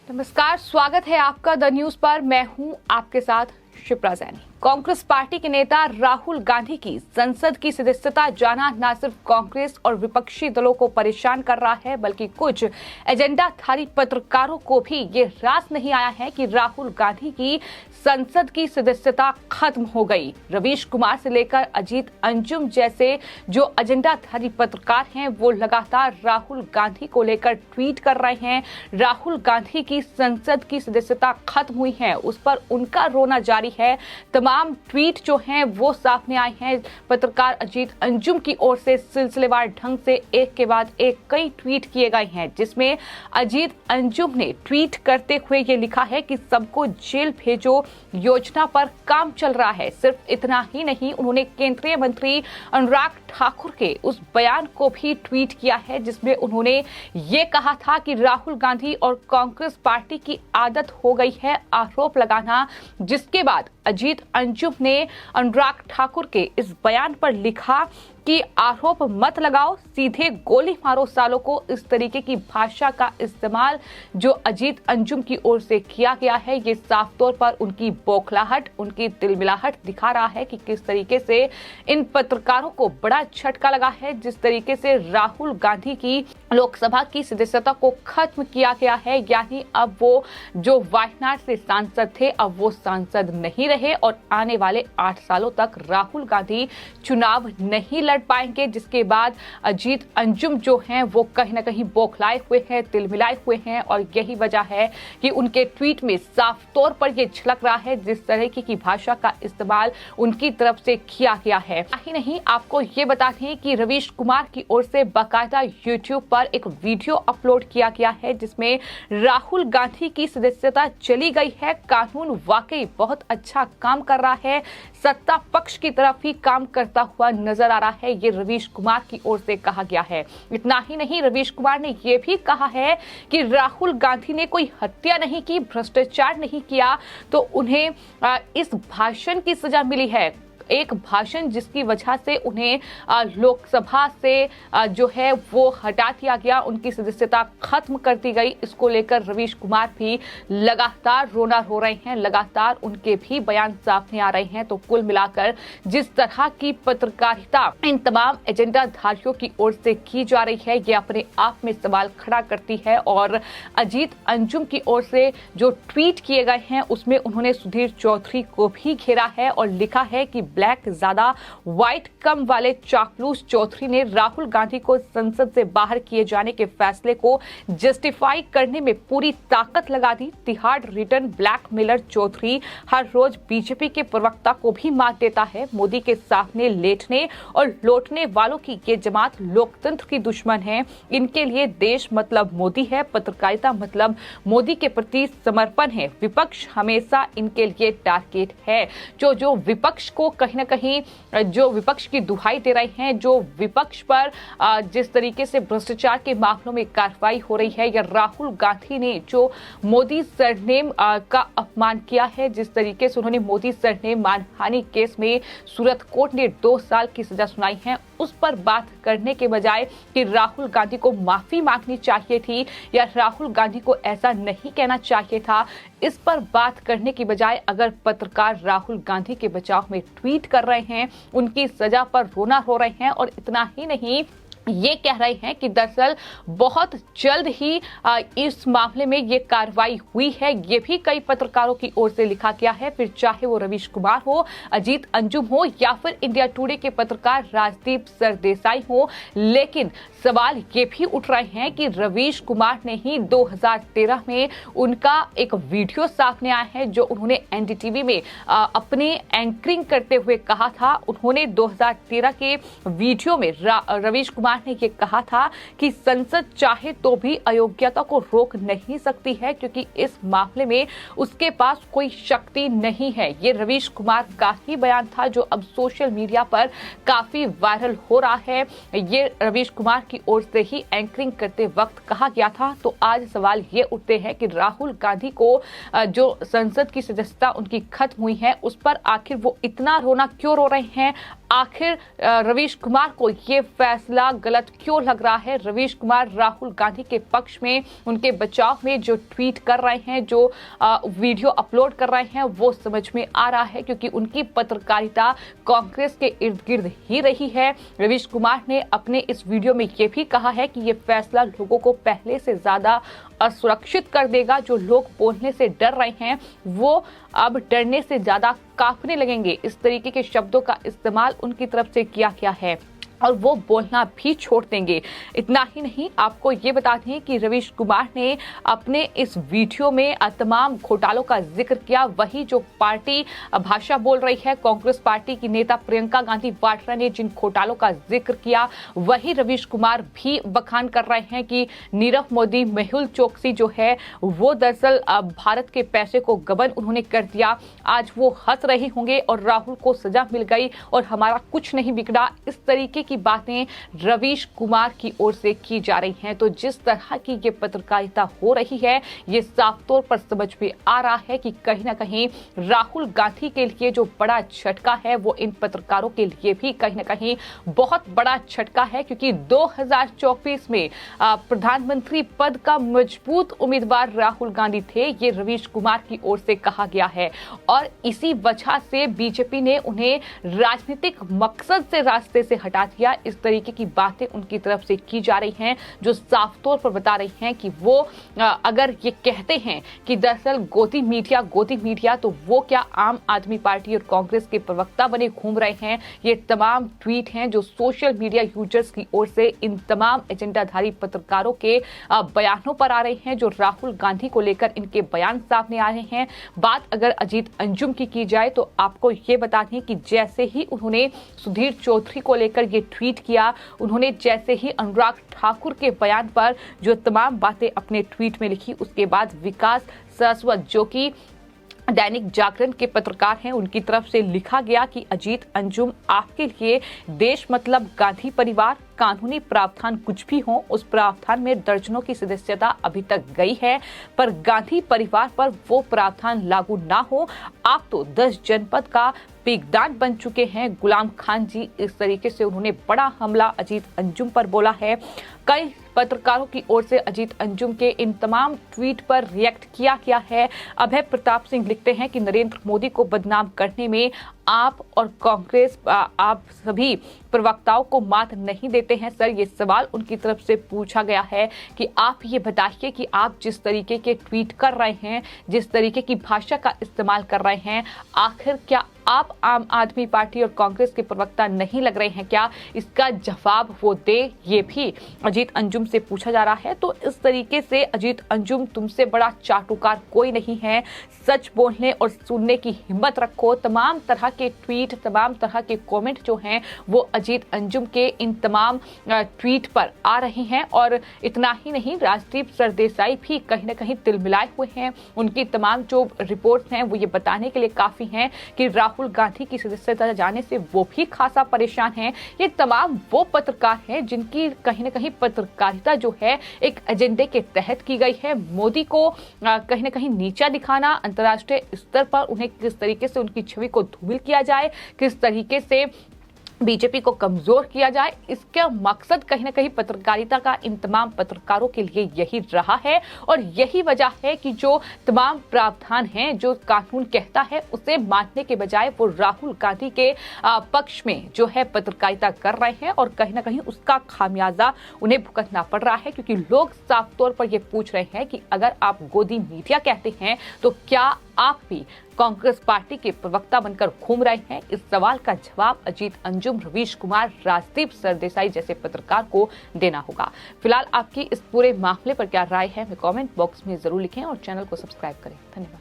नमस्कार, स्वागत है आपका द न्यूज पर। मैं हूं आपके साथ शिप्रा सैनी। कांग्रेस पार्टी के नेता राहुल गांधी की संसद की सदस्यता जाना न सिर्फ कांग्रेस और विपक्षी दलों को परेशान कर रहा है, बल्कि कुछ एजेंडाधारी पत्रकारों को भी ये रास नहीं आया है कि राहुल गांधी की संसद की सदस्यता खत्म हो गई। रवीश कुमार से लेकर अजीत अंजुम जैसे जो एजेंडाधारी पत्रकार हैं, वो लगातार राहुल गांधी को लेकर ट्वीट कर रहे हैं। राहुल गांधी की संसद की सदस्यता खत्म हुई है, उस पर उनका रोना जारी है। तमाम ट्वीट जो हैं वो सामने आए हैं। पत्रकार अजीत अंजुम की ओर से सिलसिलेवार ढंग से एक के बाद एक कई ट्वीट किए गए हैं, जिसमें अजीत अंजुम ने ट्वीट करते हुए ये लिखा है कि सबको जेल भेजो योजना पर काम चल रहा है। सिर्फ इतना ही नहीं, उन्होंने केंद्रीय मंत्री अनुराग ठाकुर के उस बयान को भी ट्वीट किया है, जिसमें उन्होंने ये कहा था कि राहुल गांधी और कांग्रेस पार्टी की आदत हो गई है आरोप लगाना, जिसके बाद अजीत अंजुम ने अनुराग ठाकुर के इस बयान पर लिखा कि आरोप मत लगाओ, सीधे गोली मारो सालों को। इस तरीके की भाषा का इस्तेमाल जो अजीत अंजुम की ओर से किया गया है, ये साफ तौर पर उनकी बौखलाहट, उनकी तिलमिलाहट दिखा रहा है कि किस तरीके से इन पत्रकारों को बड़ा झटका लगा है। जिस तरीके से राहुल गांधी की लोकसभा की सदस्यता को खत्म किया गया है, यानी अब वो जो वायनाड से सांसद थे, अब वो सांसद नहीं रहे और आने वाले 8 सालों तक राहुल गांधी चुनाव नहीं लड़ पाएंगे। जिसके बाद अजीत अंजुम जो हैं वो कहीं ना कहीं बौखलाए हुए हैं, तिलमिलाए हुए हैं, और यही वजह है कि उनके ट्वीट में साफ तौर पर यह झलक रहा है जिस तरह की भाषा का इस्तेमाल उनकी तरफ से किया गया है। ही नहीं, आपको ये बता दें कि रवीश कुमार की ओर से बाकायदा यूट्यूब पर एक वीडियो अपलोड किया गया है, जिसमें राहुल गांधी की सदस्यता चली गई है। कानून वाकई बहुत अच्छा काम कर रहा है, सत्ता पक्ष की तरफ ही काम करता हुआ नजर आ रहा है, ये रवीश कुमार की ओर से कहा गया है। इतना ही नहीं, रवीश कुमार ने यह भी कहा है कि राहुल गांधी ने कोई हत्या नहीं की, भ्रष्टाचार नहीं किया, तो उन्हें इस भाषण की सजा मिली है। एक भाषण जिसकी वजह से उन्हें लोकसभा से जो है वो हटा दिया गया, उनकी सदस्यता खत्म कर दी गई। इसको लेकर रवीश कुमार भी लगातार रोना रो रहे हैं, लगातार उनके भी बयान सामने आ रहे हैं। तो कुल मिलाकर जिस तरह की पत्रकारिता इन तमाम एजेंडाधारियों की ओर से की जा रही है, ये अपने आप में सवाल खड़ा करती है। और अजीत अंजुम की ओर से जो ट्वीट किए गए हैं, उसमें उन्होंने सुधीर चौधरी को भी घेरा है और लिखा है कि ब्लैक ज्यादा व्हाइट कम वाले चापलूस चौधरी ने राहुल गांधी को संसद से बाहर किए जाने के फैसले को जस्टिफाई करने में पूरी ताकत लगा दी। तिहाड़ रिटर्न ब्लैकमेलर चौधरी हर रोज बीजेपी के प्रवक्ता को भी मात देता है। मोदी के सामने लेटने और लौटने वालों की ये जमात लोकतंत्र की दुश्मन है। इनके लिए देश मतलब मोदी है, पत्रकारिता मतलब मोदी के प्रति समर्पण है। विपक्ष हमेशा इनके लिए टारगेट है। जो विपक्ष को कहीं ना कहीं जो विपक्ष की दुहाई दे रहे हैं, जो विपक्ष पर जिस तरीके से भ्रष्टाचार के मामलों में कार्रवाई हो रही है, या राहुल गांधी ने जो मोदी सरनेम का अपमान किया है, जिस तरीके से उन्होंने मोदी सरनेम मानहानि केस में सूरत कोर्ट ने 2 साल की सजा सुनाई है, उस पर बात करने के बजाय कि राहुल गांधी को माफी मांगनी चाहिए थी या राहुल गांधी को ऐसा नहीं कहना चाहिए था, इस पर बात करने की बजाय अगर पत्रकार राहुल गांधी के बचाव में ट्वीट कर रहे हैं, उनकी सजा पर रोना रो रहे हैं, और इतना ही नहीं ये कह रहे हैं कि दरअसल बहुत जल्द ही इस मामले में ये कार्रवाई हुई है, ये भी कई पत्रकारों की ओर से लिखा गया है। फिर चाहे वो रवीश कुमार हो, अजीत अंजुम हो, या फिर इंडिया टुडे के पत्रकार राजदीप सरदेसाई हो, लेकिन सवाल ये भी उठ रहे हैं कि रवीश कुमार ने ही 2013 में उनका एक वीडियो सामने आया है, जो उन्होंने एनडीटीवी में अपने एंकरिंग करते हुए कहा था। उन्होंने 2013 के वीडियो में रवीश कुमार ने ये कहा था कि संसद चाहे तो भी अयोग्यता को रोक नहीं सकती है, क्योंकि इस मामले में उसके पास कोई शक्ति नहीं है। ये रवीश कुमार का ही बयान था, जो अब सोशल मीडिया पर काफी वायरल हो रहा है। ये रवीश कुमार की ओर से ही एंकरिंग करते वक्त कहा गया था। तो आज सवाल ये उठते हैं कि राहुल गांधी को जो संसद की सदस्यता उनकी खत्म हुई है, उस पर आखिर वो इतना रोना क्यों रो रहे हैं? आखिर रवीश कुमार को ये फैसला गलत क्यों लग रहा है। रवीश कुमार राहुल गांधी के पक्ष में, उनके बचाव में जो ट्वीट कर रहे हैं, जो वीडियो अपलोड कर रहे हैं, वो समझ में आ रहा है, क्योंकि उनकी पत्रकारिता कांग्रेस के इर्द गिर्द ही रही है। रवीश कुमार ने अपने इस वीडियो में ये भी कहा है कि ये फैसला लोगों को पहले से ज्यादा असुरक्षित कर देगा। जो लोग बोलने से डर रहे हैं वो अब डरने से ज्यादा कांपने लगेंगे। इस तरीके के शब्दों का इस्तेमाल उनकी तरफ से किया गया है और वो बोलना भी छोड़ देंगे। इतना ही नहीं, आपको ये बता दें कि रवीश कुमार ने अपने इस वीडियो में तमाम घोटालों का जिक्र किया। वही जो पार्टी भाषा बोल रही है, कांग्रेस पार्टी की नेता प्रियंका गांधी वाड्रा ने जिन घोटालों का जिक्र किया, वही रवीश कुमार भी बखान कर रहे हैं कि नीरव मोदी, मेहुल चोकसी जो है वो दरअसल भारत के पैसे को गबन उन्होंने कर दिया। आज वो हंस रहे होंगे और राहुल को सजा मिल गई और हमारा कुछ नहीं बिगड़ा। इस तरीके की बातें रवीश कुमार की ओर से की जा रही हैं। तो जिस तरह की ये पत्रकारिता हो रही है, ये साफ तौर पर समझ में आ रहा है कि कहीं ना कहीं राहुल गांधी के लिए जो बड़ा झटका है वो इन पत्रकारों के लिए भी कहीं ना कहीं बहुत बड़ा झटका है, क्योंकि 2024 में प्रधानमंत्री पद का मजबूत उम्मीदवार राहुल गांधी थे, ये रवीश कुमार की ओर से कहा गया है। और इसी वजह से बीजेपी ने उन्हें राजनीतिक मकसद से रास्ते से हटा दिया। इस तरीके की बातें उनकी तरफ से की जा रही हैं, जो साफ तौर पर बता रही हैं कि वो अगर ये कहते हैं कि दरअसल गोदी मीडिया, तो वो क्या आम आदमी पार्टी और कांग्रेस के प्रवक्ता बने घूम रहे हैं। ये तमाम ट्वीट हैं जो सोशल मीडिया यूजर्स की ओर से इन तमाम एजेंडाधारी पत्रकारों के बयानों पर आ रहे हैं, जो राहुल गांधी को लेकर इनके बयान सामने आ रहे हैं। बात अगर अजीत अंजुम की जाए तो आपको ये बता दें कि जैसे ही उन्होंने सुधीर चौधरी को लेकर ये ट्वीट किया, उन्होंने जैसे ही अनुराग ठाकुर के बयान पर जो तमाम बातें अपने ट्वीट में लिखी, उसके बाद विकास सरस्वत जो कि दैनिक जागरण के पत्रकार हैं, उनकी तरफ से लिखा गया कि अजीत अंजुम, आपके लिए देश मतलब गांधी परिवार, कानूनी प्रावधान कुछ भी हो, उस प्रावधान में दर्जनों की सदस्यता अभी तक गई है, पर गांधी परिवार पर वो प्रावधान लागू ना हो। आप तो 10 जनपद का पिगदान बन चुके हैं। गुलाम खान जी, इस तरीके से उन्होंने बड़ा हमला अजीत अंजुम पर बोला है। कई पत्रकारों की ओर से अजीत अंजुम के इन तमाम ट्वीट पर रिएक्ट किया गया है। अभय प्रताप सिंह लिखते हैं कि नरेंद्र मोदी को बदनाम करने में आप और कांग्रेस, आप सभी प्रवक्ताओं को मात नहीं देते हैं। सर, ये सवाल उनकी तरफ से पूछा गया है कि आप ये बताइए कि आप जिस तरीके के ट्वीट कर रहे हैं, जिस तरीके की भाषा का इस्तेमाल कर रहे हैं, आखिर क्या आप आम आदमी पार्टी और कांग्रेस के प्रवक्ता नहीं लग रहे हैं क्या? इसका जवाब वो दे, ये भी अजीत अंजुम से पूछा जा रहा है। तो इस तरीके से अजीत अंजुम, तुमसे बड़ा चाटुकार कोई नहीं है। सच बोलने और सुनने की हिम्मत रखो। तमाम तरह के ट्वीट, तमाम तरह के कमेंट जो हैं वो अजीत अंजुम के इन तमाम ट्वीट पर आ रहे हैं। और इतना ही नहीं, राजदीप सरदेसाई भी कहीं ना कहीं तिलमिलाए हुए हैं। उनकी तमाम जो रिपोर्ट्स हैं वो ये बताने के लिए काफी हैं कि राहुल गांधी की सदस्यता जाने से वो भी खासा परेशान हैं। ये तमाम वो पत्रकार हैं जिनकी कहीं ना कहीं पत्रकारिता जो है एक एजेंडे के तहत की गई है। मोदी को कहीं ना कहीं नीचा दिखाना, अंतर्राष्ट्रीय स्तर पर उन्हें किस तरीके से उनकी छवि को धूमिल किया जाए, किस तरीके से बीजेपी को कमजोर किया जाए, इसका मकसद कहीं ना कहीं पत्रकारिता का इन तमाम पत्रकारों के लिए यही रहा है। और यही वजह है कि जो तमाम प्रावधान हैं, जो कानून कहता है, उसे मानने के बजाय वो राहुल गांधी के पक्ष में जो है पत्रकारिता कर रहे हैं और कहीं ना कहीं उसका खामियाजा उन्हें भुगतना पड़ रहा है। क्योंकि लोग साफ तौर पर ये पूछ रहे हैं कि अगर आप गोदी मीडिया कहते हैं तो क्या आप भी कांग्रेस पार्टी के प्रवक्ता बनकर घूम रहे हैं? इस सवाल का जवाब अजीत अंजुम, रवीश कुमार, राजदीप सरदेसाई जैसे पत्रकार को देना होगा। फिलहाल आपकी इस पूरे मामले पर क्या राय है, हमें कमेंट बॉक्स में जरूर लिखें और चैनल को सब्सक्राइब करें। धन्यवाद।